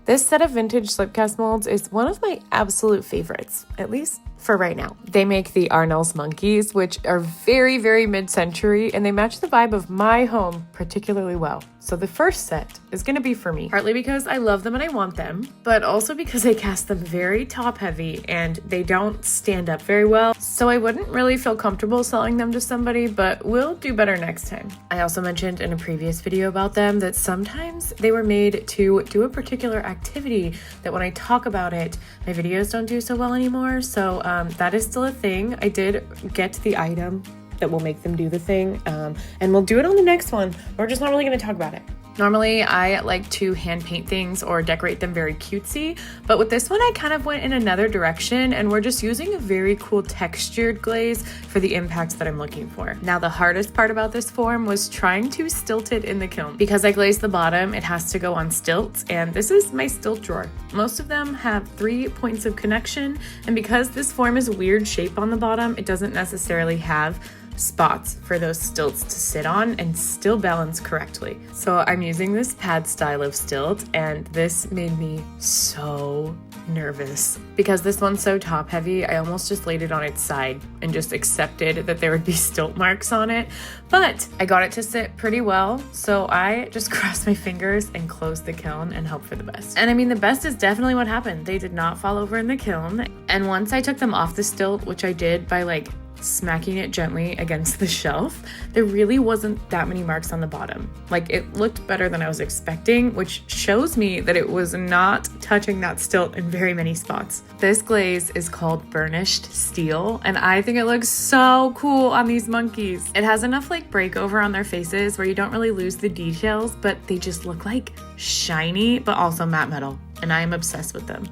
This set of vintage slip cast molds is one of my absolute favorites, at least for right now. They make the Arnell's monkeys, which are very, very mid-century, and they match the vibe of my home particularly well. So the first set is gonna be for me, partly because I love them and I want them, but also because I cast them very top heavy and they don't stand up very well. So I wouldn't really feel comfortable selling them to somebody, but we'll do better next time. I also mentioned in a previous video about them that sometimes they were made to do a particular activity that when I talk about it, my videos don't do so well anymore. So that is still a thing. I did get the item that will make them do the thing, and we'll do it on the next one. We're just not really going to talk about it. Normally, I like to hand paint things or decorate them very cutesy, but with this one, I kind of went in another direction, and we're just using a very cool textured glaze for the impact that I'm looking for. Now, the hardest part about this form was trying to stilt it in the kiln. Because I glazed the bottom, it has to go on stilts, and this is my stilt drawer. Most of them have 3 points of connection, and because this form is a weird shape on the bottom, it doesn't necessarily have spots for those stilts to sit on and still balance correctly. So I'm using this pad style of stilt, and this made me so nervous. Because this one's so top heavy, I almost just laid it on its side and just accepted that there would be stilt marks on it. But I got it to sit pretty well, so I just crossed my fingers and closed the kiln and hope for the best. And I mean, the best is definitely what happened. They did not fall over in the kiln. And once I took them off the stilt, which I did by like smacking it gently against the shelf, there really wasn't that many marks on the bottom. Like, it looked better than I was expecting, which shows me that it was not touching that stilt in very many spots. This glaze is called burnished steel, and I think it looks so cool on these monkeys. It has enough like breakover on their faces where you don't really lose the details, but they just look like shiny but also matte metal, and I am obsessed with them.